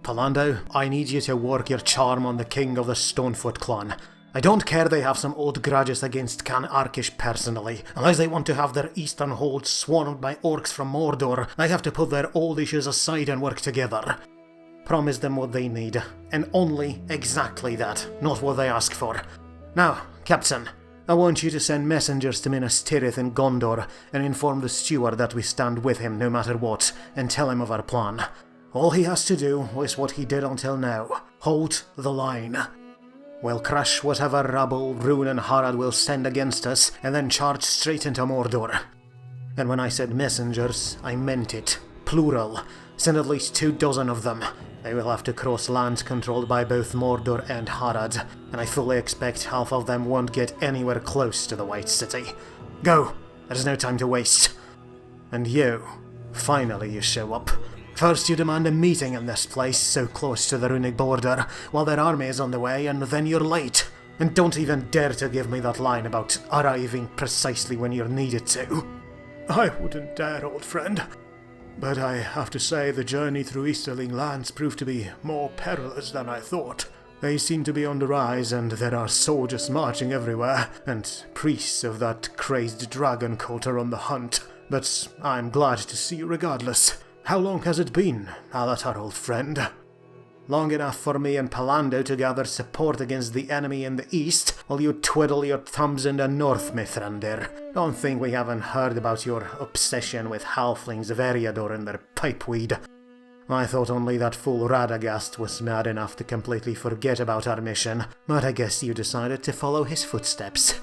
Palando, I need you to work your charm on the king of the Stonefoot clan. I don't care they have some old grudges against Khan Arkish personally. Unless they want to have their eastern hold swarmed by orcs from Mordor, I have to put their old issues aside and work together. Promise them what they need, and only exactly that, not what they ask for. Now, Captain, I want you to send messengers to Minas Tirith in Gondor and inform the steward that we stand with him no matter what, and tell him of our plan. All he has to do is what he did until now. Hold the line. We'll crush whatever rabble Rhûn and Harad will send against us, and then charge straight into Mordor. And when I said messengers, I meant it. Plural. Send at least 24 of them. They will have to cross lands controlled by both Mordor and Harad, and I fully expect half of them won't get anywhere close to the White City. Go! There's no time to waste. And you, finally you show up. First you demand a meeting in this place so close to the Runic border, while their army is on the way, and then you're late. And don't even dare to give me that line about arriving precisely when you're needed to. I wouldn't dare, old friend. But I have to say the journey through Easterling lands proved to be more perilous than I thought. They seem to be on the rise, and there are soldiers marching everywhere, and priests of that crazed dragon cult are on the hunt. But I'm glad to see you regardless. How long has it been, Alatar, old friend? Long enough for me and Palando to gather support against the enemy in the east, while you twiddle your thumbs in the north, Mithrandir. Don't think we haven't heard about your obsession with halflings of Eriador and their pipeweed. I thought only that fool Radagast was mad enough to completely forget about our mission, but I guess you decided to follow his footsteps.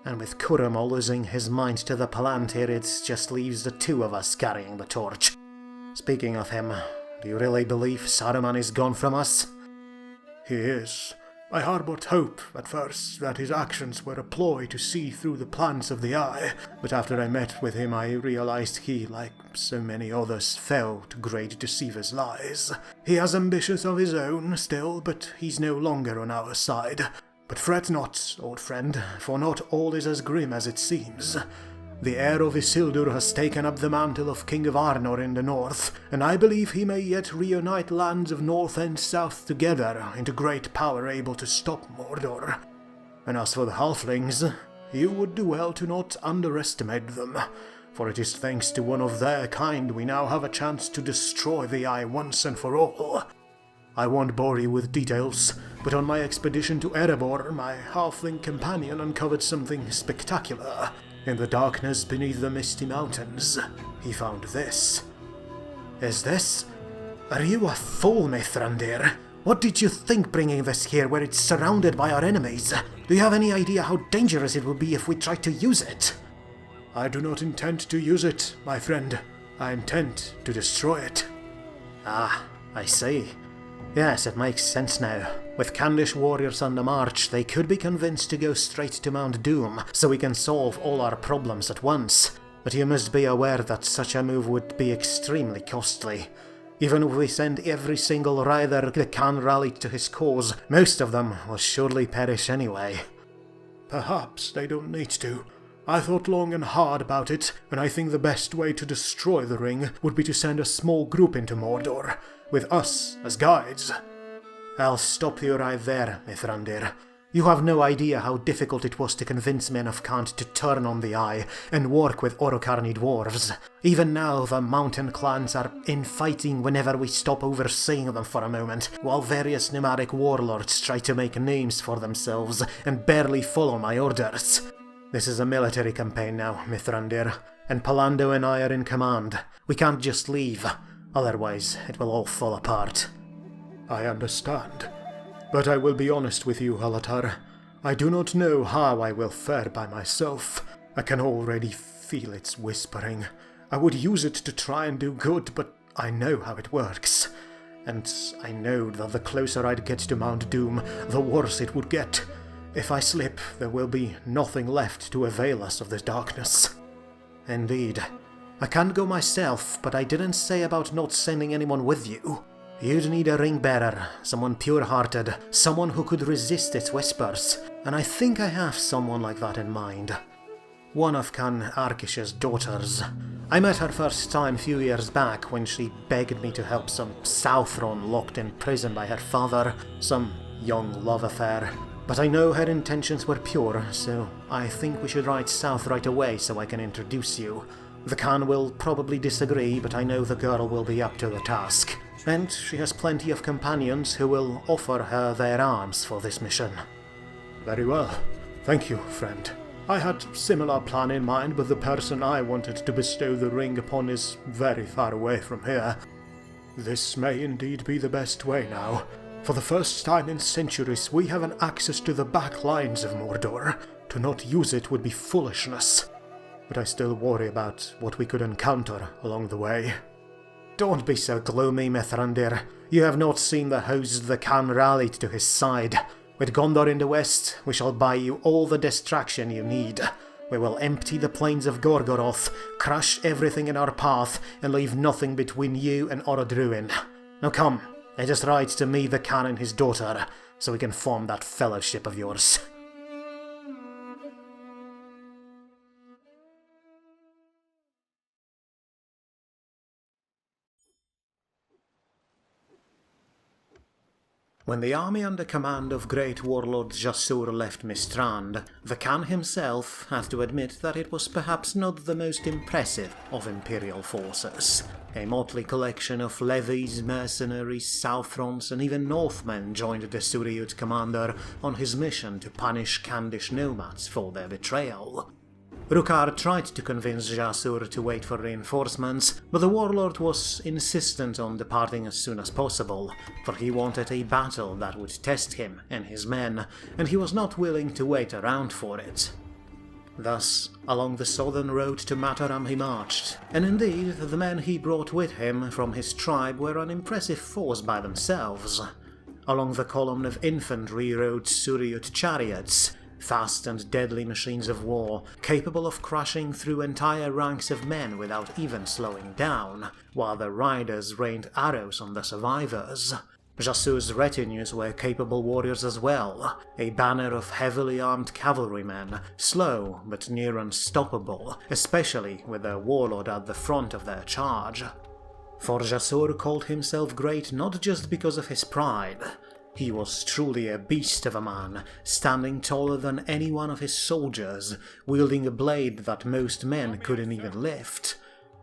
And with Kuramo losing his mind to the Palantir, it just leaves the two of us carrying the torch. Speaking of him, do you really believe Saruman is gone from us? He is. I harboured hope at first that his actions were a ploy to see through the plans of the Eye, but after I met with him I realized he, like so many others, fell to great deceivers' lies. He has ambitions of his own still, but he's no longer on our side. But fret not, old friend, for not all is as grim as it seems. The heir of Isildur has taken up the mantle of King of Arnor in the north, and I believe he may yet reunite lands of north and south together into great power able to stop Mordor. And as for the halflings, you would do well to not underestimate them, for it is thanks to one of their kind we now have a chance to destroy the Eye once and for all. I won't bore you with details, but on my expedition to Erebor, my halfling companion uncovered something spectacular. In the darkness beneath the misty mountains, he found this. Is this? Are you a fool, Mithrandir? What did you think bringing this here where it's surrounded by our enemies? Do you have any idea how dangerous it would be if we tried to use it? I do not intend to use it, my friend. I intend to destroy it. Ah, I see. Yes, it makes sense now. With Candish warriors on the march, they could be convinced to go straight to Mount Doom, so we can solve all our problems at once. But you must be aware that such a move would be extremely costly. Even if we send every single rider the Khan rallied to his cause, most of them will surely perish anyway. Perhaps they don't need to. I thought long and hard about it, and I think the best way to destroy the ring would be to send a small group into Mordor, with us as guides. I'll stop you right there, Mithrandir. You have no idea how difficult it was to convince men of Khand to turn on the Eye and work with Orokarni dwarves. Even now, the mountain clans are infighting whenever we stop overseeing them for a moment, while various nomadic warlords try to make names for themselves and barely follow my orders. This is a military campaign now, Mithrandir, and Palando and I are in command. We can't just leave, otherwise it will all fall apart. I understand. But I will be honest with you, Alatar. I do not know how I will fare by myself. I can already feel its whispering. I would use it to try and do good, but I know how it works. And I know that the closer I'd get to Mount Doom, the worse it would get. If I slip, there will be nothing left to avail us of this darkness. Indeed. I can't go myself, but I didn't say about not sending anyone with you. You'd need a ring-bearer, someone pure-hearted, someone who could resist its whispers, and I think I have someone like that in mind. One of Khan Arkish's daughters, I met her first time a few years back when she begged me to help some Southron locked in prison by her father, some young love affair. But I know her intentions were pure, so I think we should ride south right away so I can introduce you. The Khan will probably disagree, but I know the girl will be up to the task. And she has plenty of companions who will offer her their arms for this mission. Very well. Thank you, friend. I had a similar plan in mind, but the person I wanted to bestow the ring upon is very far away from here. This may indeed be the best way now. For the first time in centuries, we have an access to the back lines of Mordor. To not use it would be foolishness. But I still worry about what we could encounter along the way. Don't be so gloomy, Mithrandir. You have not seen the hosts the Khan rallied to his side. With Gondor in the west, we shall buy you all the distraction you need. We will empty the plains of Gorgoroth, crush everything in our path, and leave nothing between you and Orodruin. Now come, let us ride to meet the Khan and his daughter, so we can form that fellowship of yours. When the army under command of great warlord Jasur left Mistrand, the Khan himself had to admit that it was perhaps not the most impressive of Imperial forces. A motley collection of levies, mercenaries, Southrons and even Northmen joined the Suriut commander on his mission to punish Khandish nomads for their betrayal. Rukar tried to convince Jasur to wait for reinforcements, but the warlord was insistent on departing as soon as possible, for he wanted a battle that would test him and his men, and he was not willing to wait around for it. Thus, along the southern road to Mataram he marched, and indeed the men he brought with him from his tribe were an impressive force by themselves. Along the column of infantry rode Suriut chariots, fast and deadly machines of war, capable of crushing through entire ranks of men without even slowing down, while the riders rained arrows on the survivors. Jasur's retinues were capable warriors as well, a banner of heavily armed cavalrymen, slow but near unstoppable, especially with their warlord at the front of their charge. For Jasur called himself great not just because of his pride. He was truly a beast of a man, standing taller than any one of his soldiers, wielding a blade that most men couldn't even lift.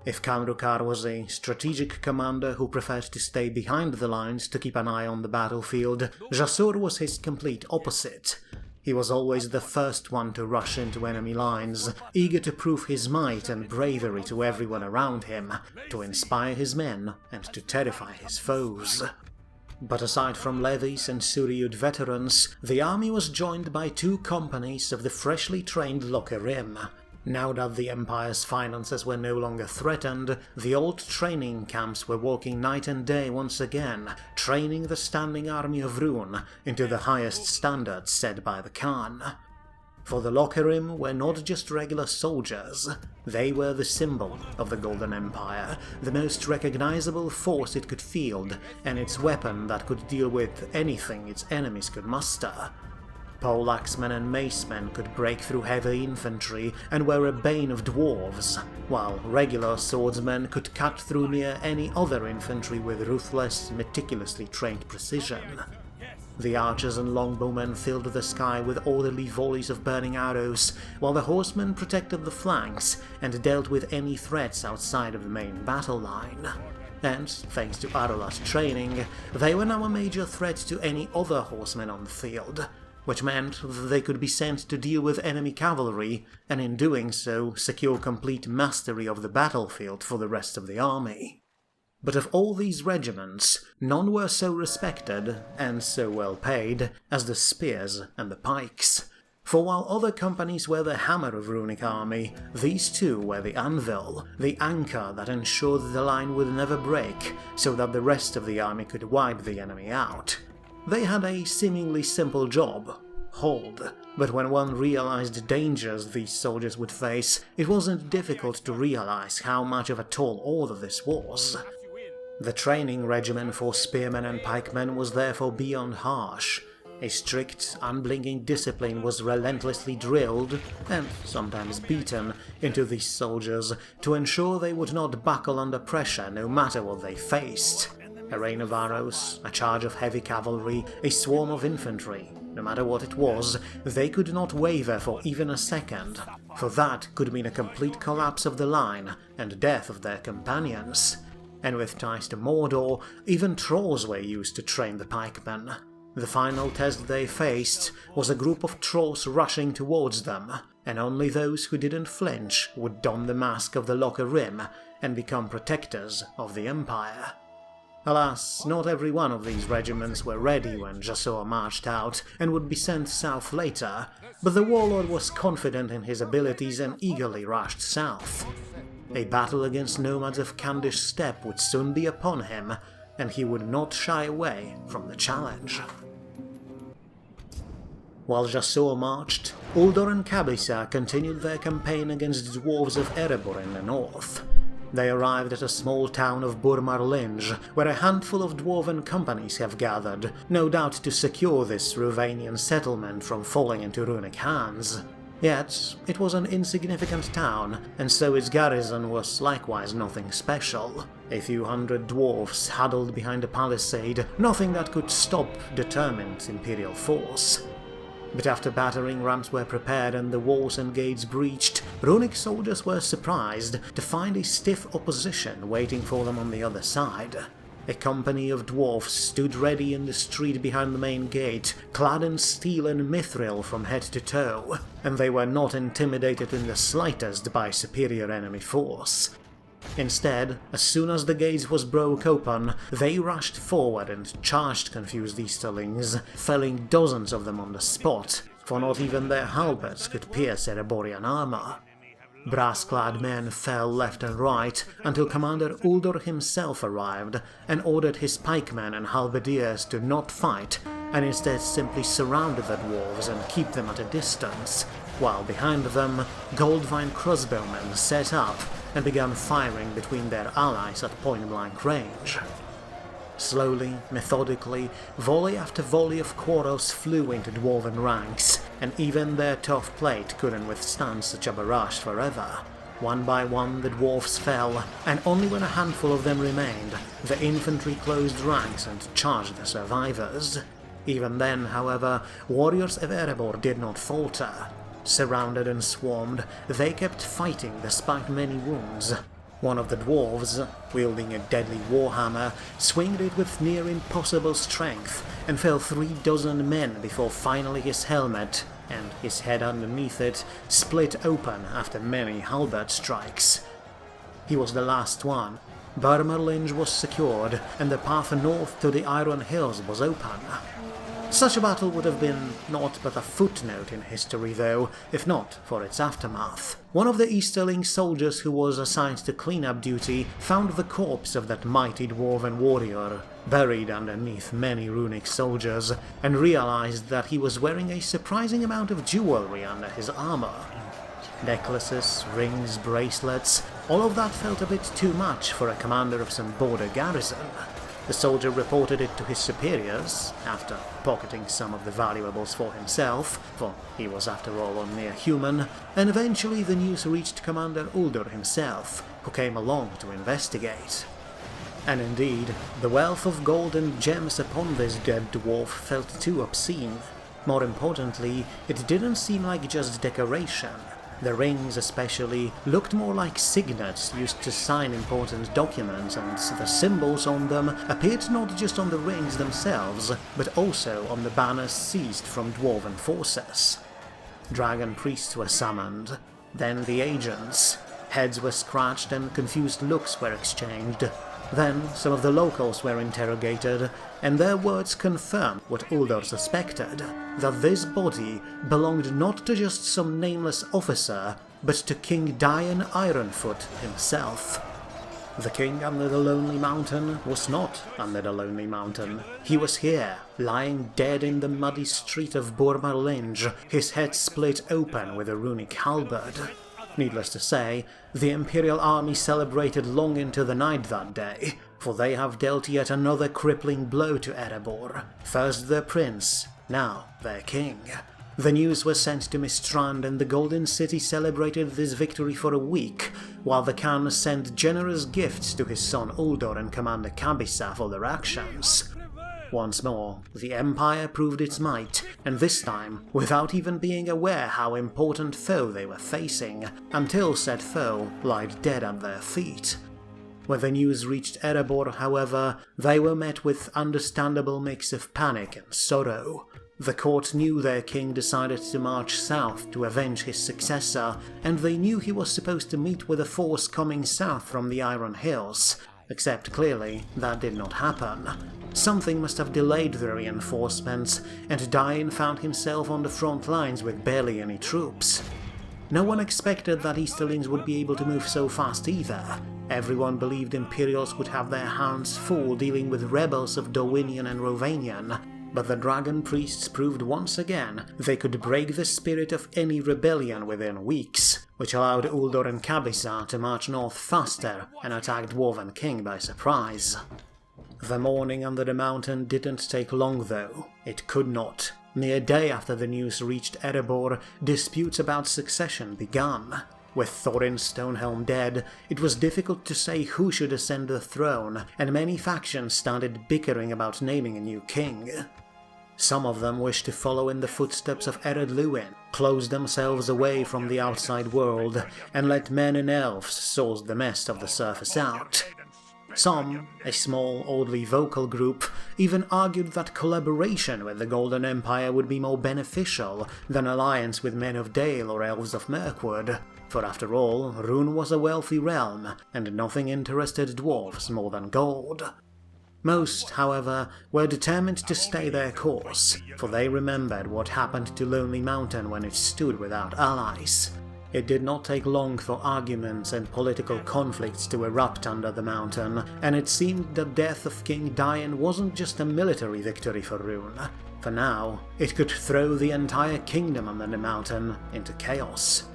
If Khan Rukar was a strategic commander who preferred to stay behind the lines to keep an eye on the battlefield, Jasur was his complete opposite. He was always the first one to rush into enemy lines, eager to prove his might and bravery to everyone around him, to inspire his men and to terrify his foes. But aside from levies and Suriut veterans, the army was joined by 2 companies of the freshly trained Lokerim. Now that the Empire's finances were no longer threatened, the old training camps were working night and day once again, training the standing army of Rhûn into the highest standards set by the Khan. For the Lokerim were not just regular soldiers, they were the symbol of the Golden Empire, the most recognizable force it could field, and its weapon that could deal with anything its enemies could muster. Poleaxemen and macemen could break through heavy infantry and were a bane of dwarves, while regular swordsmen could cut through near any other infantry with ruthless, meticulously trained precision. The archers and longbowmen filled the sky with orderly volleys of burning arrows, while the horsemen protected the flanks and dealt with any threats outside of the main battle line. And, thanks to Arolat's training, they were now a major threat to any other horsemen on the field, which meant that they could be sent to deal with enemy cavalry, and in doing so secure complete mastery of the battlefield for the rest of the army. But of all these regiments, none were so respected, and so well paid, as the spears and the pikes. For while other companies were the hammer of Runic army, these 2 were the anvil, the anchor that ensured the line would never break, so that the rest of the army could wipe the enemy out. They had a seemingly simple job: hold. But when one realized the dangers these soldiers would face, it wasn't difficult to realize how much of a tall order this was. The training regimen for spearmen and pikemen was therefore beyond harsh. A strict, unblinking discipline was relentlessly drilled, and sometimes beaten, into these soldiers to ensure they would not buckle under pressure no matter what they faced. A rain of arrows, a charge of heavy cavalry, a swarm of infantry, no matter what it was, they could not waver for even a second, for that could mean a complete collapse of the line and death of their companions. And with ties to Mordor, even trolls were used to train the pikemen. The final test they faced was a group of trolls rushing towards them, and only those who didn't flinch would don the mask of the Locker Rim and become protectors of the Empire. Alas, not every one of these regiments were ready when Jasor marched out and would be sent south later, but the warlord was confident in his abilities and eagerly rushed south. A battle against nomads of Candish steppe would soon be upon him, and he would not shy away from the challenge. While Jasor marched, Uldor and Kabisa continued their campaign against the dwarves of Erebor in the north. They arrived at a small town of Burmarlinge, where a handful of dwarven companies have gathered, no doubt to secure this Ruvanian settlement from falling into runic hands. Yet, it was an insignificant town, and so its garrison was likewise nothing special. A few hundred dwarfs huddled behind a palisade, nothing that could stop determined Imperial force. But after battering rams were prepared and the walls and gates breached, runic soldiers were surprised to find a stiff opposition waiting for them on the other side. A company of dwarfs stood ready in the street behind the main gate, clad in steel and mithril from head to toe, and they were not intimidated in the slightest by superior enemy force. Instead, as soon as the gates was broke open, they rushed forward and charged confused Easterlings, felling dozens of them on the spot, for not even their halberds could pierce Ereborian armor. Brass-clad men fell left and right until Commander Uldor himself arrived and ordered his pikemen and halberdiers to not fight, and instead simply surround the dwarves and keep them at a distance, while behind them, Goldvine crossbowmen set up and began firing between their allies at point-blank range. Slowly, methodically, volley after volley of quarrels flew into dwarven ranks, and even their tough plate couldn't withstand such a barrage forever. One by one the dwarfs fell, and only when a handful of them remained, the infantry closed ranks and charged the survivors. Even then, however, warriors of Erebor did not falter. Surrounded and swarmed, they kept fighting despite many wounds. One of the dwarves, wielding a deadly warhammer, swinged it with near impossible strength and fell 36 men before finally his helmet, and his head underneath it, split open after many halberd strikes. He was the last one. Burmarlinge was secured, and the path north to the Iron Hills was open. Such a battle would have been naught but a footnote in history though, if not for its aftermath. One of the Easterling soldiers who was assigned to clean-up duty found the corpse of that mighty dwarven warrior, buried underneath many runic soldiers, and realized that he was wearing a surprising amount of jewelry under his armor. Necklaces, rings, bracelets, all of that felt a bit too much for a commander of some border garrison. The soldier reported it to his superiors, after pocketing some of the valuables for himself, for he was after all only mere human, and eventually the news reached Commander Uldor himself, who came along to investigate. And indeed, the wealth of gold and gems upon this dead dwarf felt too obscene. More importantly, it didn't seem like just decoration. The rings especially looked more like signets used to sign important documents, and the symbols on them appeared not just on the rings themselves, but also on the banners seized from dwarven forces. Dragon priests were summoned, then the agents. Heads were scratched and confused looks were exchanged. Then some of the locals were interrogated, and their words confirmed what Uldor suspected, that this body belonged not to just some nameless officer, but to King Dian Ironfoot himself. The king under the Lonely Mountain was not under the Lonely Mountain. He was here, lying dead in the muddy street of Burmarlinge, his head split open with a runic halberd. Needless to say, the Imperial army celebrated long into the night that day, for they have dealt yet another crippling blow to Erebor. First their prince, now their king. The news was sent to Mistrand, and the Golden City celebrated this victory for a week, while the Khan sent generous gifts to his son Uldor and Commander Kabisa for their actions. Once more, the Empire proved its might, and this time without even being aware how important foe they were facing, until said foe lied dead at their feet. When the news reached Erebor, however, they were met with understandable mix of panic and sorrow. The court knew their king decided to march south to avenge his successor, and they knew he was supposed to meet with a force coming south from the Iron Hills, except clearly that did not happen. Something must have delayed the reinforcements, and Dain found himself on the front lines with barely any troops. No one expected that Easterlings would be able to move so fast either. Everyone believed Imperials would have their hands full dealing with rebels of Dorwinian and Rovanian, but the Dragon Priests proved once again they could break the spirit of any rebellion within weeks, which allowed Uldor and Kabisa to march north faster and attack Dwarven King by surprise. The morning under the mountain didn't take long though. It could not. Near a day after the news reached Erebor, disputes about succession began. With Thorin Stonehelm dead, it was difficult to say who should ascend the throne, and many factions started bickering about naming a new king. Some of them wished to follow in the footsteps of Ered Luin, close themselves away from the outside world, and let men and elves source the mess of the surface out. Some, a small, oddly vocal group, even argued that collaboration with the Golden Empire would be more beneficial than alliance with men of Dale or elves of Mirkwood, for after all, Rhûn was a wealthy realm, and nothing interested dwarves more than gold. Most, however, were determined to stay their course, for they remembered what happened to Lonely Mountain when it stood without allies. It did not take long for arguments and political conflicts to erupt under the mountain, and it seemed the death of King Dain wasn't just a military victory for Rhûn. For now, it could throw the entire kingdom under the mountain into chaos.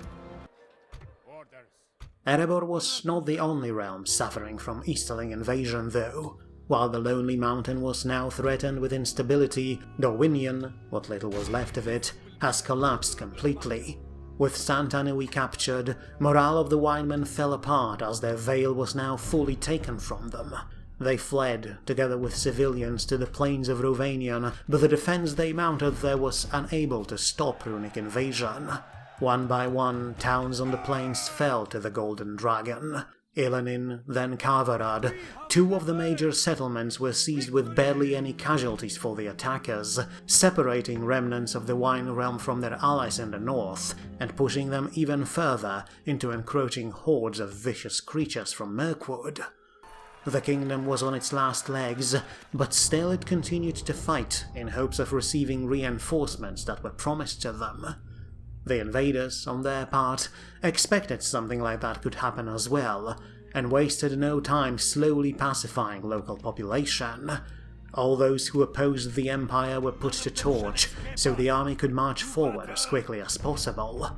Erebor was not the only realm suffering from Easterling invasion though. While the Lonely Mountain was now threatened with instability, Dorwinion, what little was left of it, has collapsed completely. With Sant Anui captured, morale of the Winemen fell apart as their veil was now fully taken from them. They fled, together with civilians, to the plains of Rovanian, but the defense they mounted there was unable to stop runic invasion. One by one, towns on the plains fell to the Golden Dragon. Ilanin, then Kavarad, two of the major settlements were seized with barely any casualties for the attackers, separating remnants of the Wine Realm from their allies in the north, and pushing them even further into encroaching hordes of vicious creatures from Mirkwood. The kingdom was on its last legs, but still it continued to fight in hopes of receiving reinforcements that were promised to them. The invaders, on their part, expected something like that could happen as well, and wasted no time slowly pacifying local population. All those who opposed the Empire were put to torch, so the army could march forward as quickly as possible.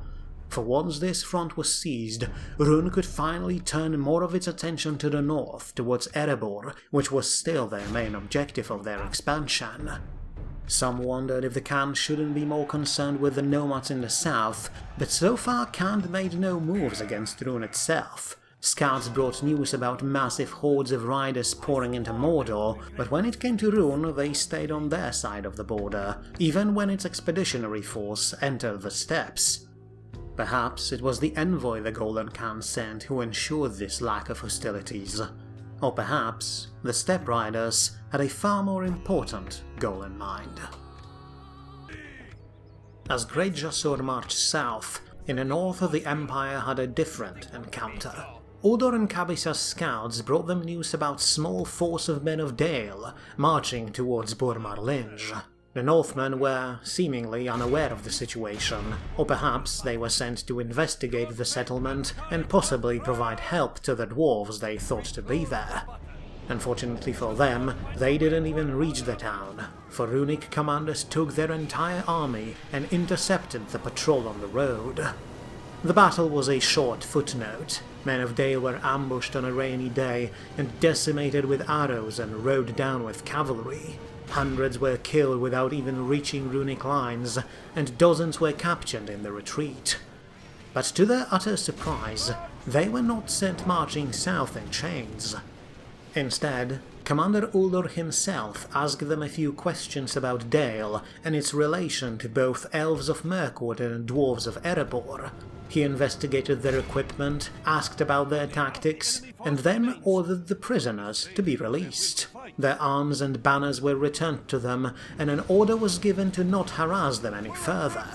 For once this front was seized, Rhûn could finally turn more of its attention to the north, towards Erebor, which was still their main objective of their expansion. Some wondered if the Khan shouldn't be more concerned with the nomads in the south, but so far Khan made no moves against Rhûn itself. Scouts brought news about massive hordes of riders pouring into Mordor, but when it came to Rhûn, they stayed on their side of the border, even when its expeditionary force entered the steppes. Perhaps it was the envoy the Golden Khan sent who ensured this lack of hostilities. Or perhaps the steppe riders had a far more important goal in mind. As Great Jasur marched south, in the north of the Empire had a different encounter. Uldor and Kabisa's scouts brought them news about a small force of men of Dale marching towards Burmar Linge. The Northmen were seemingly unaware of the situation, or perhaps they were sent to investigate the settlement and possibly provide help to the dwarves they thought to be there. Unfortunately for them, they didn't even reach the town, for runic commanders took their entire army and intercepted the patrol on the road. The battle was a short footnote. Men of Dale were ambushed on a rainy day and decimated with arrows and rode down with cavalry. Hundreds were killed without even reaching runic lines, and dozens were captured in the retreat. But to their utter surprise, they were not sent marching south in chains. Instead, Commander Ullr himself asked them a few questions about Dale and its relation to both elves of Mirkwood and dwarves of Erebor. He investigated their equipment, asked about their tactics, and then ordered the prisoners to be released. Their arms and banners were returned to them, and an order was given to not harass them any further.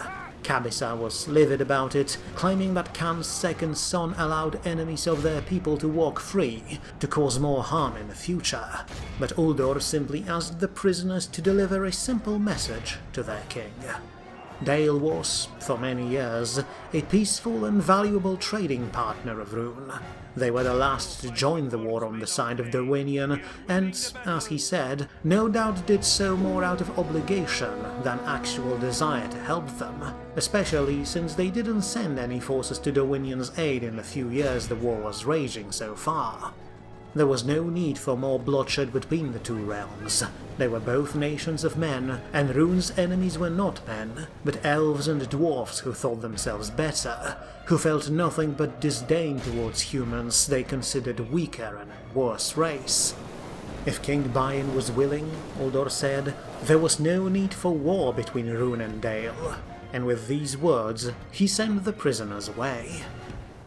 Kabisa was livid about it, claiming that Khan's second son allowed enemies of their people to walk free, to cause more harm in the future. But Uldor simply asked the prisoners to deliver a simple message to their king. Dale was, for many years, a peaceful and valuable trading partner of Rhûn. They were the last to join the war on the side of Derwinion, and, as he said, no doubt did so more out of obligation than actual desire to help them, especially since they didn't send any forces to Derwinion's aid in the few years the war was raging so far. There was no need for more bloodshed between the two realms. They were both nations of men, and Rhûn's enemies were not men, but elves and dwarfs who thought themselves better, who felt nothing but disdain towards humans they considered weaker and a worse race. If King Bayan was willing, Uldor said, there was no need for war between Rhûn and Dale, and with these words he sent the prisoners away.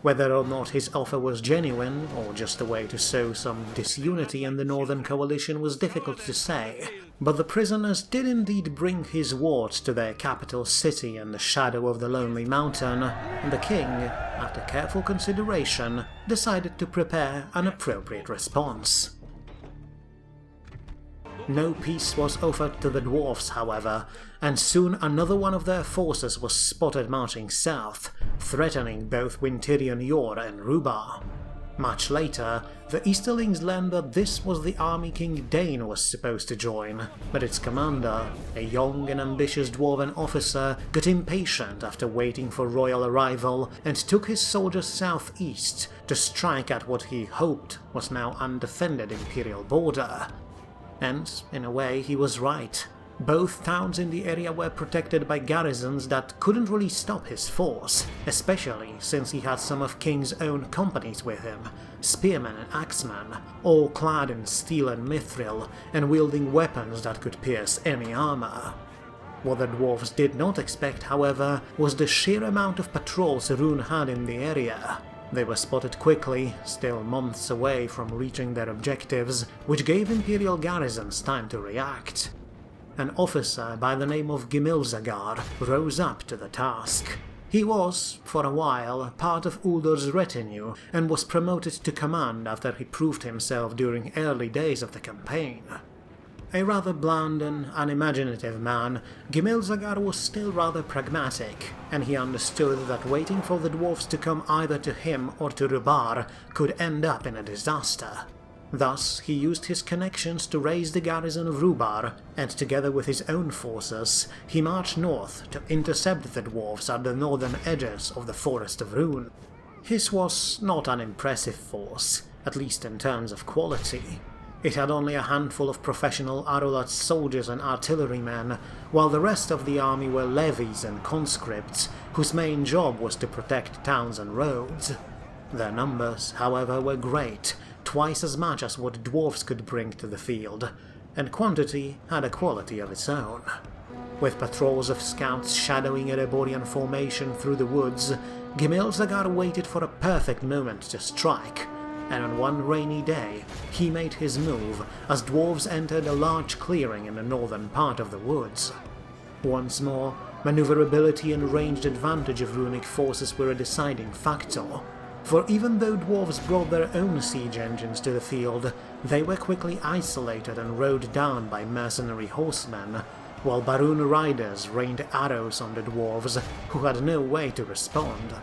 Whether or not his offer was genuine, or just a way to sow some disunity in the Northern Coalition was difficult to say, but the prisoners did indeed bring his wards to their capital city in the shadow of the Lonely Mountain, and the king, after careful consideration, decided to prepare an appropriate response. No peace was offered to the dwarfs, however, and soon another one of their forces was spotted marching south, threatening both Wintirian Yor and Rhubar. Much later, the Easterlings learned that this was the army King Dane was supposed to join, but its commander, a young and ambitious dwarven officer, got impatient after waiting for royal arrival and took his soldiers southeast to strike at what he hoped was now undefended Imperial border. And, in a way, he was right. Both towns in the area were protected by garrisons that couldn't really stop his force, especially since he had some of King's own companies with him, spearmen and axemen, all clad in steel and mithril, and wielding weapons that could pierce any armor. What the dwarves did not expect, however, was the sheer amount of patrols Rhûn had in the area. They were spotted quickly, still months away from reaching their objectives, which gave Imperial garrisons time to react. An officer by the name of Gimilzagar rose up to the task. He was, for a while, part of Uldor's retinue and was promoted to command after he proved himself during early days of the campaign. A rather bland and unimaginative man, Gimilzagar was still rather pragmatic, and he understood that waiting for the dwarves to come either to him or to Rhubar could end up in a disaster. Thus, he used his connections to raise the garrison of Rhubar, and together with his own forces, he marched north to intercept the dwarves at the northern edges of the Forest of Rhûn. His was not an impressive force, at least in terms of quality. It had only a handful of professional Arolat soldiers and artillerymen, while the rest of the army were levies and conscripts, whose main job was to protect towns and roads. Their numbers, however, were great, twice as much as what dwarves could bring to the field, and quantity had a quality of its own. With patrols of scouts shadowing Ereborian formation through the woods, Gimilzagar waited for a perfect moment to strike, and on one rainy day he made his move as dwarves entered a large clearing in the northern part of the woods. Once more, maneuverability and ranged advantage of runic forces were a deciding factor, for even though dwarves brought their own siege engines to the field, they were quickly isolated and rowed down by mercenary horsemen, while Baroon riders rained arrows on the dwarves, who had no way to respond.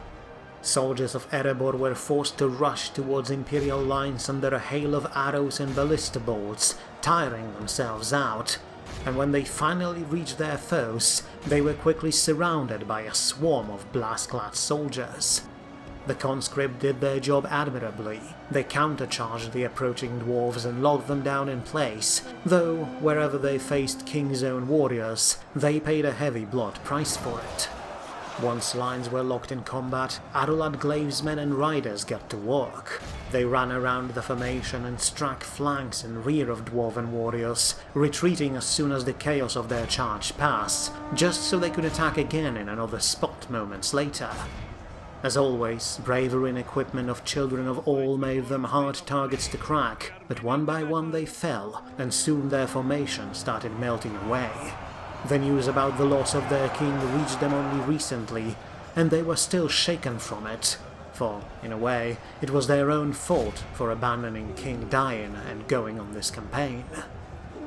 Soldiers of Erebor were forced to rush towards Imperial lines under a hail of arrows and ballista bolts, tiring themselves out, and when they finally reached their foes, they were quickly surrounded by a swarm of blast-clad soldiers. The conscript did their job admirably. They countercharged the approaching dwarves and locked them down in place, though wherever they faced King's Own warriors, they paid a heavy blood price for it. Once lines were locked in combat, Arulad Glaive's men and riders got to work. They ran around the formation and struck flanks and rear of dwarven warriors, retreating as soon as the chaos of their charge passed, just so they could attack again in another spot moments later. As always, bravery and equipment of Children of All made them hard targets to crack, but one by one they fell, and soon their formation started melting away. The news about the loss of their king reached them only recently, and they were still shaken from it, for, in a way, it was their own fault for abandoning King Dain and going on this campaign.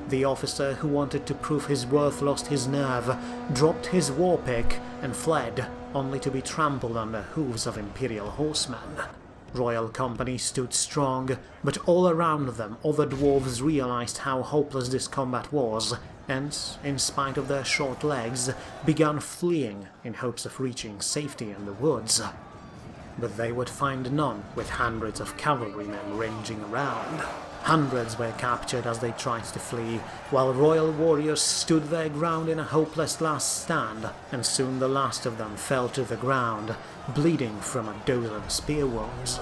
The officer who wanted to prove his worth lost his nerve, dropped his war pick, and fled, only to be trampled on the hooves of Imperial horsemen. Royal Company stood strong, but all around them other dwarves realized how hopeless this combat was, and, in spite of their short legs, began fleeing in hopes of reaching safety in the woods. But they would find none with hundreds of cavalrymen ranging around. Hundreds were captured as they tried to flee, while royal warriors stood their ground in a hopeless last stand, and soon the last of them fell to the ground, bleeding from a dozen spear wounds.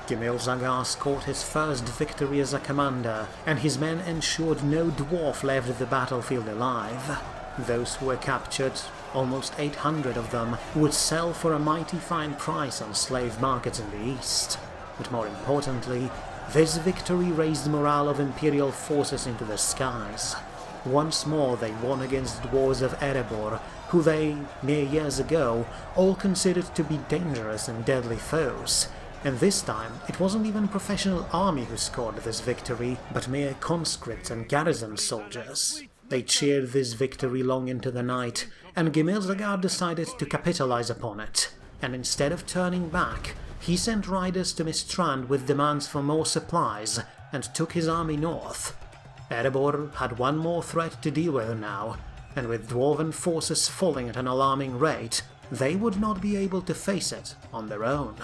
Gimil Zagar scored his first victory as a commander, and his men ensured no dwarf left the battlefield alive. Those who were captured, almost 800 of them, would sell for a mighty fine price on slave markets in the east. But more importantly, this victory raised the morale of Imperial forces into the skies. Once more they won against dwarves of Erebor, who they, mere years ago, all considered to be dangerous and deadly foes. And this time, it wasn't even professional army who scored this victory, but mere conscripts and garrison soldiers. They cheered this victory long into the night, and Gimil Zagar decided to capitalize upon it, and instead of turning back, he sent riders to Mistrand with demands for more supplies, and took his army north. Erebor had one more threat to deal with now, and with dwarven forces falling at an alarming rate, they would not be able to face it on their own.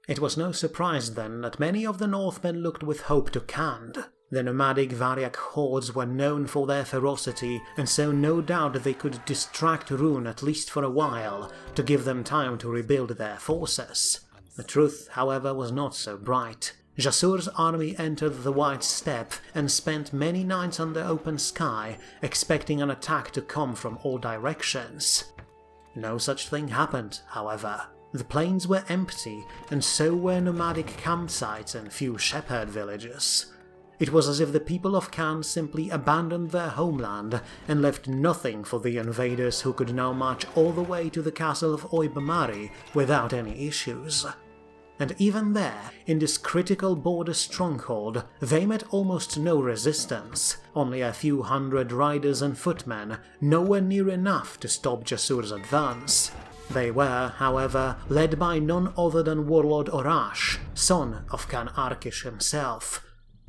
It was no surprise then that many of the Northmen looked with hope to Khand. The nomadic Variak hordes were known for their ferocity, and so no doubt they could distract Rhûn at least for a while, to give them time to rebuild their forces. The truth, however, was not so bright. Jasur's army entered the White Steppe and spent many nights under open sky, expecting an attack to come from all directions. No such thing happened, however. The plains were empty, and so were nomadic campsites and few shepherd villages. It was as if the people of Khand simply abandoned their homeland and left nothing for the invaders who could now march all the way to the castle of Obamari without any issues. And even there, in this critical border stronghold, they met almost no resistance, only a few hundred riders and footmen, nowhere near enough to stop Jasur's advance. They were, however, led by none other than Warlord Orash, son of Khan Arkish himself.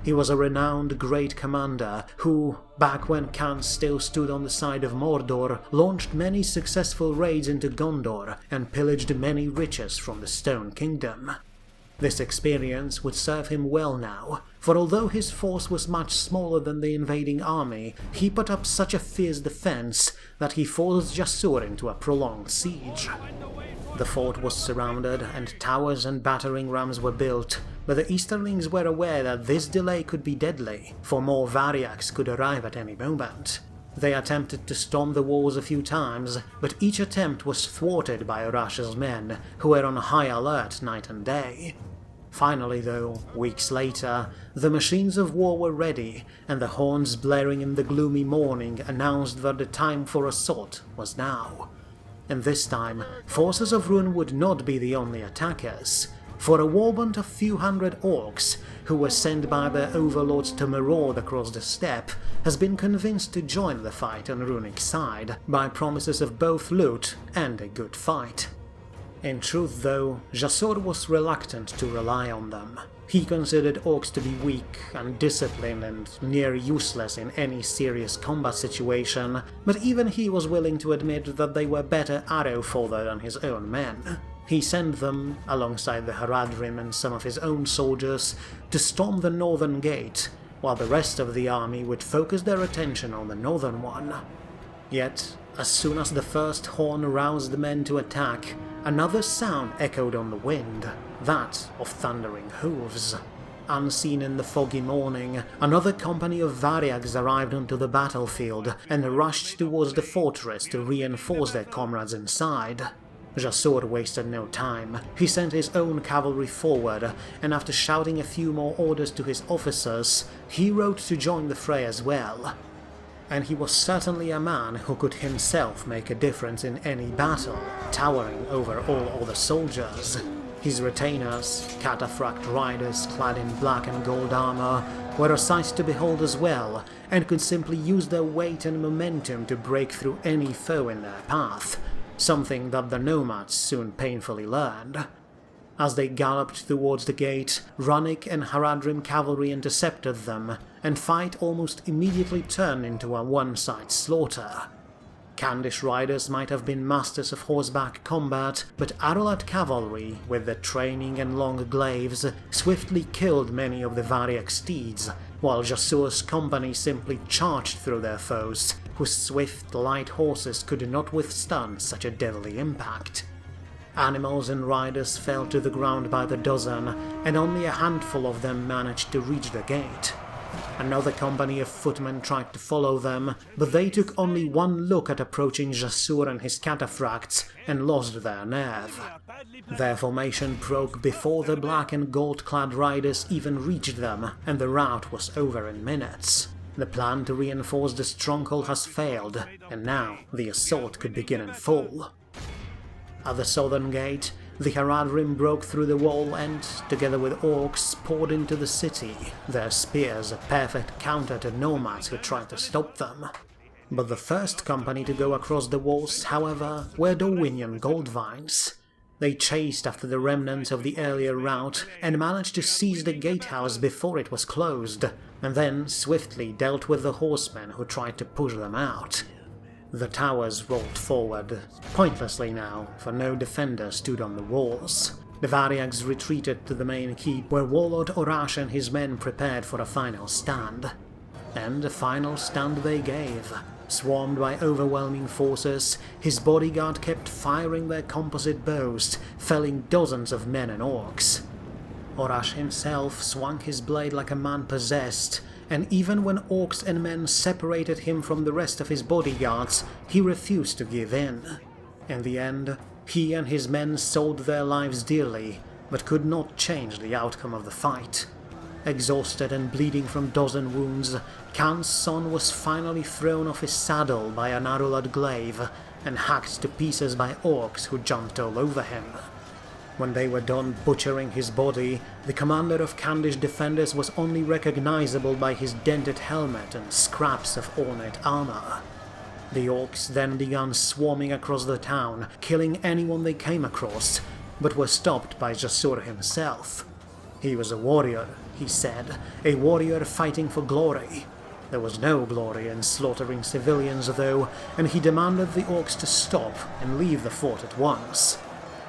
He was a renowned great commander who, back when Khan still stood on the side of Mordor, launched many successful raids into Gondor and pillaged many riches from the Stone Kingdom. This experience would serve him well now, for although his force was much smaller than the invading army, he put up such a fierce defense that he forced Jasur into a prolonged siege. The fort was surrounded, and towers and battering rams were built, but the Easterlings were aware that this delay could be deadly, for more Variaks could arrive at any moment. They attempted to storm the walls a few times, but each attempt was thwarted by Orash's men, who were on high alert night and day. Finally though, weeks later, the machines of war were ready, and the horns blaring in the gloomy morning announced that the time for assault was now. And this time, forces of Rhûn would not be the only attackers, for a warband of few hundred orcs, who were sent by their overlords to maraud across the steppe, has been convinced to join the fight on Runic side, by promises of both loot and a good fight. In truth though, Jasur was reluctant to rely on them. He considered orcs to be weak, undisciplined and near useless in any serious combat situation, but even he was willing to admit that they were better arrow fodder than his own men. He sent them, alongside the Haradrim and some of his own soldiers, to storm the northern gate, while the rest of the army would focus their attention on the northern one. Yet, as soon as the first horn roused the men to attack, another sound echoed on the wind, that of thundering hooves. Unseen in the foggy morning, another company of Variags arrived onto the battlefield and rushed towards the fortress to reinforce their comrades inside. Jasur wasted no time. He sent his own cavalry forward, and after shouting a few more orders to his officers, he rode to join the fray as well. And he was certainly a man who could himself make a difference in any battle, towering over all other soldiers. His retainers, cataphract riders clad in black and gold armor, were a sight to behold as well, and could simply use their weight and momentum to break through any foe in their path, something that the nomads soon painfully learned. As they galloped towards the gate, Runic and Haradrim cavalry intercepted them, and fight almost immediately turned into a one-side slaughter. Khandish riders might have been masters of horseback combat, but Arolat cavalry, with their training and long glaives, swiftly killed many of the Variac steeds, while Jasur's company simply charged through their foes, whose swift, light horses could not withstand such a deadly impact. Animals and riders fell to the ground by the dozen, and only a handful of them managed to reach the gate. Another company of footmen tried to follow them, but they took only one look at approaching Jasur and his cataphracts and lost their nerve. Their formation broke before the black and gold-clad riders even reached them, and the rout was over in minutes. The plan to reinforce the stronghold has failed, and now the assault could begin in full. At the southern gate, the Haradrim broke through the wall and, together with orcs, poured into the city, their spears a perfect counter to nomads who tried to stop them. But the first company to go across the walls, however, were Dorwinian Goldvines. They chased after the remnants of the earlier rout and managed to seize the gatehouse before it was closed, and then swiftly dealt with the horsemen who tried to push them out. The towers rolled forward, pointlessly now, for no defender stood on the walls. The Variags retreated to the main keep, where Warlord Orash and his men prepared for a final stand. And a final stand they gave. Swarmed by overwhelming forces, his bodyguard kept firing their composite bows, felling dozens of men and orcs. Orash himself swung his blade like a man possessed, and even when orcs and men separated him from the rest of his bodyguards, he refused to give in. In the end, he and his men sold their lives dearly, but could not change the outcome of the fight. Exhausted and bleeding from dozen wounds, Khan's son was finally thrown off his saddle by an Arulad glaive and hacked to pieces by orcs who jumped all over him. When they were done butchering his body, the commander of Khandish defenders was only recognizable by his dented helmet and scraps of ornate armor. The orcs then began swarming across the town, killing anyone they came across, but were stopped by Jasur himself. He was a warrior, he said, a warrior fighting for glory. There was no glory in slaughtering civilians though, and he demanded the orcs to stop and leave the fort at once.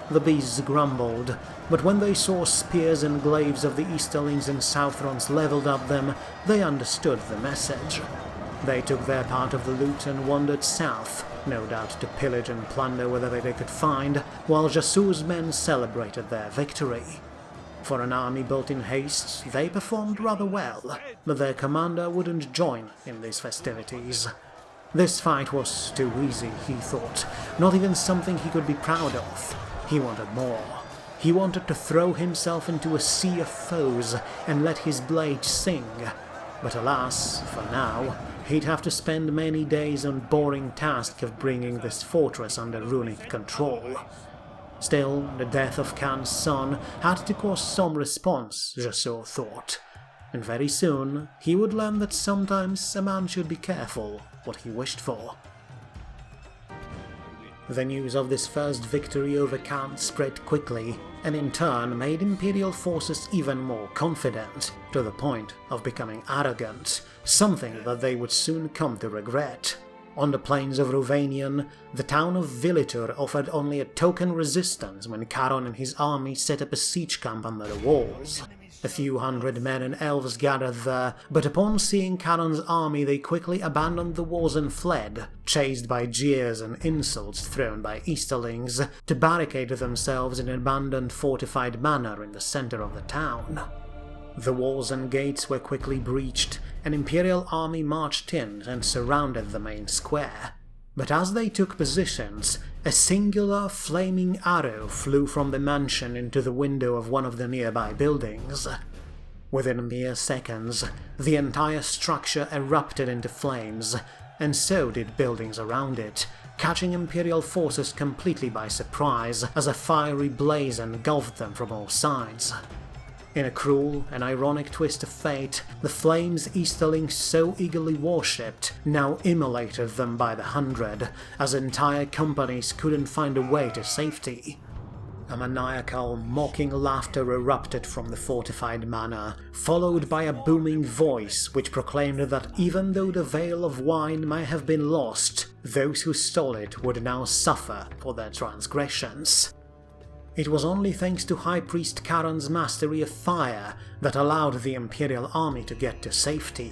The beasts grumbled, but when they saw spears and glaives of the Easterlings and Southrons levelled at them, they understood the message. They took their part of the loot and wandered south, no doubt to pillage and plunder whatever they could find, while Jasur's men celebrated their victory. For an army built in haste, they performed rather well, but their commander wouldn't join in these festivities. This fight was too easy, he thought, not even something he could be proud of. He wanted more. He wanted to throw himself into a sea of foes and let his blade sing. But alas, for now, he'd have to spend many days on boring task of bringing this fortress under runic control. Still, the death of Khan's son had to cause some response, Jasur thought. And very soon, he would learn that sometimes a man should be careful what he wished for. The news of this first victory over Khan spread quickly, and in turn made Imperial forces even more confident, to the point of becoming arrogant, something that they would soon come to regret. On the plains of Ruvanion, the town of Vilitur offered only a token resistance when Charon and his army set up a siege camp under the walls. A few hundred men and elves gathered there, but upon seeing Charon's army they quickly abandoned the walls and fled, chased by jeers and insults thrown by Easterlings, to barricade themselves in an abandoned fortified manor in the center of the town. The walls and gates were quickly breached, an Imperial army marched in and surrounded the main square. But as they took positions, a singular flaming arrow flew from the mansion into the window of one of the nearby buildings. Within mere seconds, the entire structure erupted into flames, and so did buildings around it, catching Imperial forces completely by surprise as a fiery blaze engulfed them from all sides. In a cruel and ironic twist of fate, the flames Easterlings so eagerly worshipped now immolated them by the hundred, as entire companies couldn't find a way to safety. A maniacal, mocking laughter erupted from the fortified manor, followed by a booming voice which proclaimed that even though the veil of wine may have been lost, those who stole it would now suffer for their transgressions. It was only thanks to High Priest Charon's mastery of fire that allowed the Imperial army to get to safety.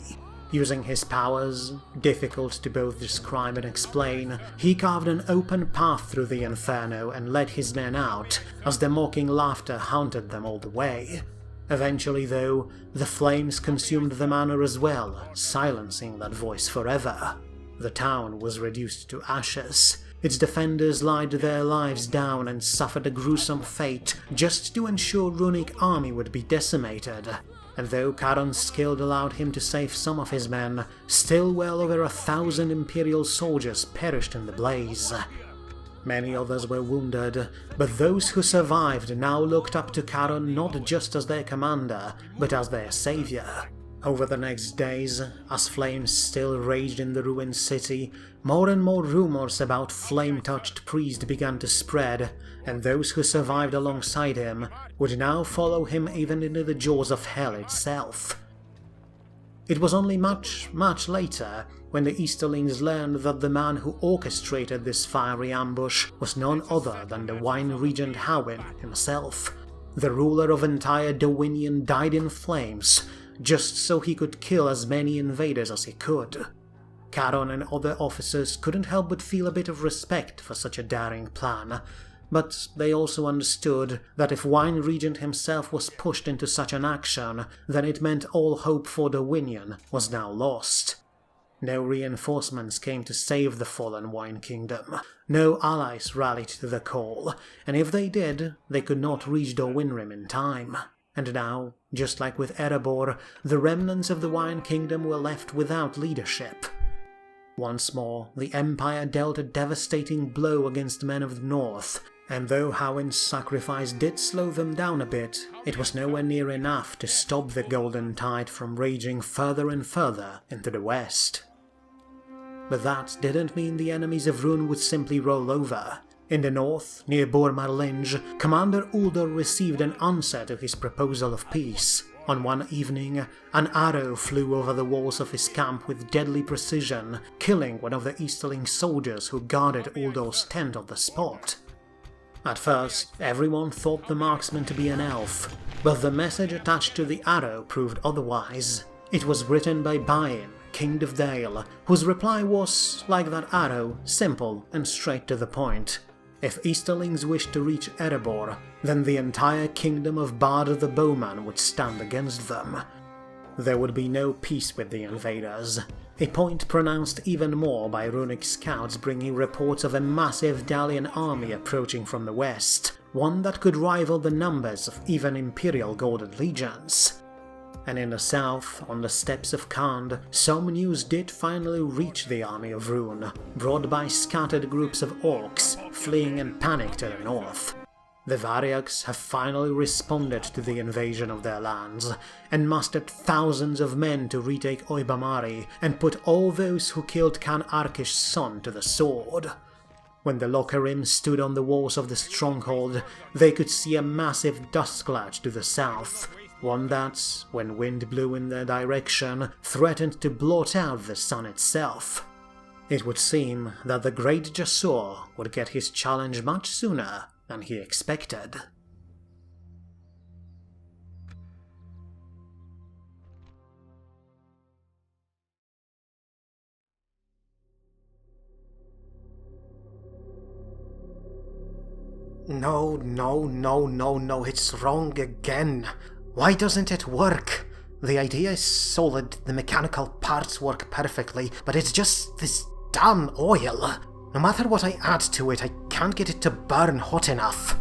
Using his powers, difficult to both describe and explain, he carved an open path through the inferno and led his men out, as the mocking laughter haunted them all the way. Eventually, though, the flames consumed the manor as well, silencing that voice forever. The town was reduced to ashes. Its defenders laid their lives down and suffered a gruesome fate just to ensure Runic army would be decimated. And though Charon's skill allowed him to save some of his men, still well over 1,000 Imperial soldiers perished in the blaze. Many others were wounded, but those who survived now looked up to Charon not just as their commander, but as their savior. Over the next days, as flames still raged in the ruined city, more and more rumors about flame-touched priest began to spread, and those who survived alongside him would now follow him even into the jaws of hell itself. It was only much later when the Easterlings learned that the man who orchestrated this fiery ambush was none other than the Wine Regent Howin himself. The ruler of entire Dowinion died in flames, just so he could kill as many invaders as he could. Charon and other officers couldn't help but feel a bit of respect for such a daring plan, but they also understood that if Wine Regent himself was pushed into such an action, then it meant all hope for Dowinion was now lost. No reinforcements came to save the fallen Wine Kingdom, no allies rallied to the call, and if they did, they could not reach Dowinrim in time. And now, just like with Erebor, the remnants of the Wine Kingdom were left without leadership. Once more, the Empire dealt a devastating blow against men of the North, and though Howin's sacrifice did slow them down a bit, it was nowhere near enough to stop the Golden Tide from raging further and further into the west. But that didn't mean the enemies of Rhûn would simply roll over. In the north, near Bormarlinge, Commander Uldor received an answer to his proposal of peace. On one evening, an arrow flew over the walls of his camp with deadly precision, killing one of the Easterling soldiers who guarded Uldor's tent on the spot. At first, everyone thought the marksman to be an elf, but the message attached to the arrow proved otherwise. It was written by Bain, King of Dale, whose reply was, like that arrow, simple and straight to the point. If Easterlings wished to reach Erebor, then the entire kingdom of Bard the Bowman would stand against them. There would be no peace with the invaders, a point pronounced even more by runic scouts bringing reports of a massive Dalian army approaching from the west, one that could rival the numbers of even Imperial Golden Legions. And in the south, on the steppes of Khand, some news did finally reach the army of Rhûn, brought by scattered groups of orcs fleeing in panic to the north. The Variags have finally responded to the invasion of their lands, and mustered thousands of men to retake Obamari and put all those who killed Khan Arkish's son to the sword. When the Locarim stood on the walls of the stronghold, they could see a massive dust cloud to the south, one that, when wind blew in their direction, threatened to blot out the sun itself. It would seem that the great Jasur would get his challenge much sooner than he expected. No, it's wrong again. Why doesn't it work? The idea is solid, the mechanical parts work perfectly, but it's just this damn oil. No matter what I add to it, I can't get it to burn hot enough.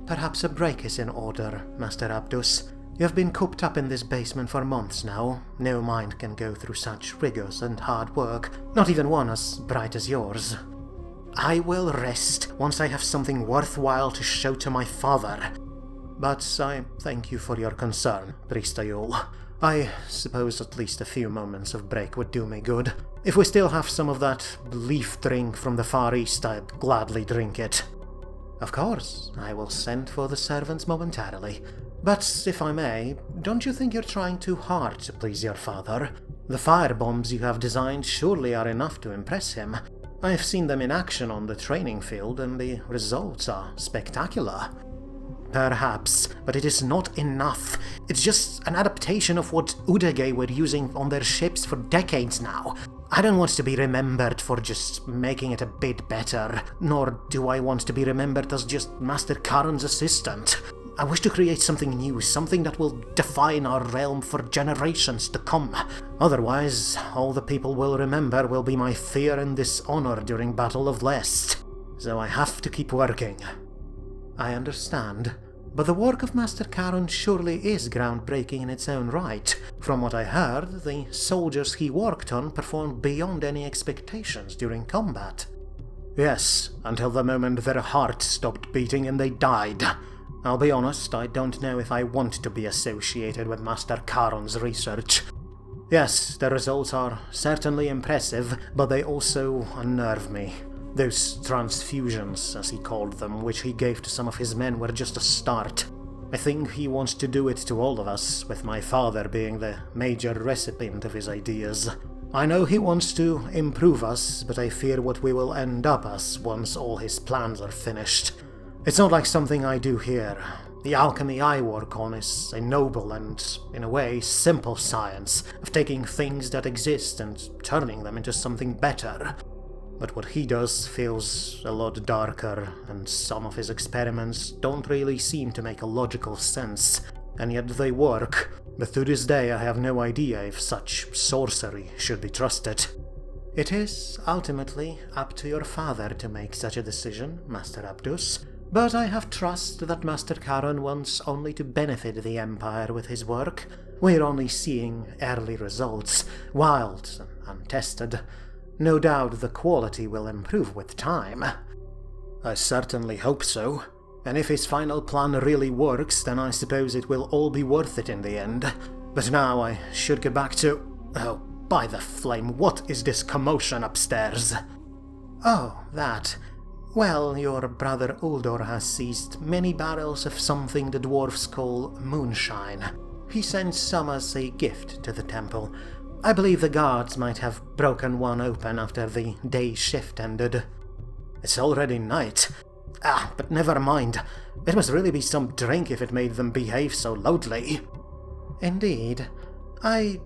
Perhaps a break is in order, Master Abdus. You have been cooped up in this basement for months now. No mind can go through such rigors and hard work, not even one as bright as yours. I will rest once I have something worthwhile to show to my father. But I thank you for your concern, Priest Ayul. I suppose at least a few moments of break would do me good. If we still have some of that leaf drink from the Far East, I'd gladly drink it. Of course, I will send for the servants momentarily. But, if I may, don't you think you're trying too hard to please your father? The firebombs you have designed surely are enough to impress him. I have seen them in action on the training field, and the results are spectacular. Perhaps, but it is not enough. It's just an adaptation of what Udage were using on their ships for decades now. I don't want to be remembered for just making it a bit better, nor do I want to be remembered as just Master Karon's assistant. I wish to create something new, something that will define our realm for generations to come. Otherwise, all the people will remember will be my fear and dishonor during Battle of Lest. So I have to keep working. I understand, but the work of Master Karon surely is groundbreaking in its own right. From what I heard, the soldiers he worked on performed beyond any expectations during combat. Yes, until the moment their heart stopped beating and they died. I'll be honest, I don't know if I want to be associated with Master Karon's research. Yes, the results are certainly impressive, but they also unnerve me. Those transfusions, as he called them, which he gave to some of his men were just a start. I think he wants to do it to all of us, with my father being the major recipient of his ideas. I know he wants to improve us, but I fear what we will end up as once all his plans are finished. It's not like something I do here. The alchemy I work on is a noble and, in a way, simple science of taking things that exist and turning them into something better. But what he does feels a lot darker, and some of his experiments don't really seem to make a logical sense, and yet they work. But to this day I have no idea if such sorcery should be trusted. It is, ultimately, up to your father to make such a decision, Master Abdus. But I have trust that Master Karon wants only to benefit the Empire with his work. We're only seeing early results, wild and untested. No doubt the quality will improve with time. I certainly hope so. And if his final plan really works, then I suppose it will all be worth it in the end. But now I should get back to... Oh, by the flame, what is this commotion upstairs? Oh, that... Well, your brother Uldor has seized many barrels of something the dwarves call moonshine. He sends some as a gift to the temple. I believe the guards might have broken one open after the day shift ended. It's already night. But never mind. It must really be some drink if it made them behave so loudly. Indeed. I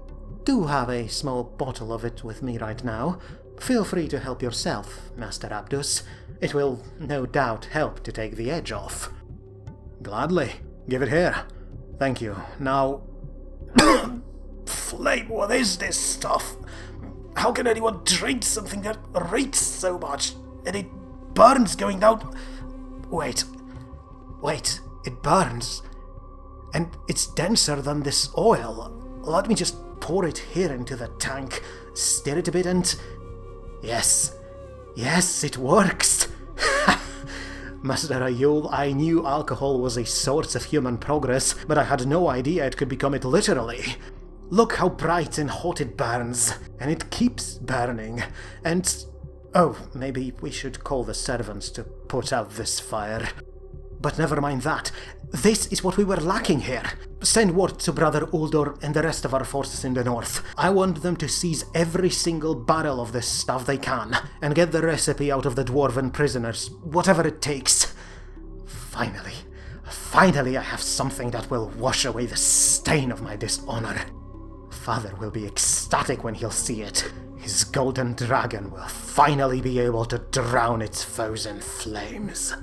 do have a small bottle of it with me right now. Feel free to help yourself, Master Abdus. It will no doubt help to take the edge off. Gladly. Give it here. Thank you. Now... Flame, what is this stuff? How can anyone drink something that reeks so much? And it burns going down... Wait, it burns. And it's denser than this oil. Let me just pour it here into the tank, stir it a bit and... Yes, it works! Master Ayul, I knew alcohol was a source of human progress, but I had no idea it could become it literally. Look how bright and hot it burns, and it keeps burning, and... Oh, maybe we should call the servants to put out this fire. But never mind that. This is what we were lacking here. Send word to Brother Uldor and the rest of our forces in the north. I want them to seize every single barrel of this stuff they can, and get the recipe out of the dwarven prisoners, whatever it takes. Finally I have something that will wash away the stain of my dishonor. Father will be ecstatic when he'll see it. His golden dragon will finally be able to drown its foes in flames.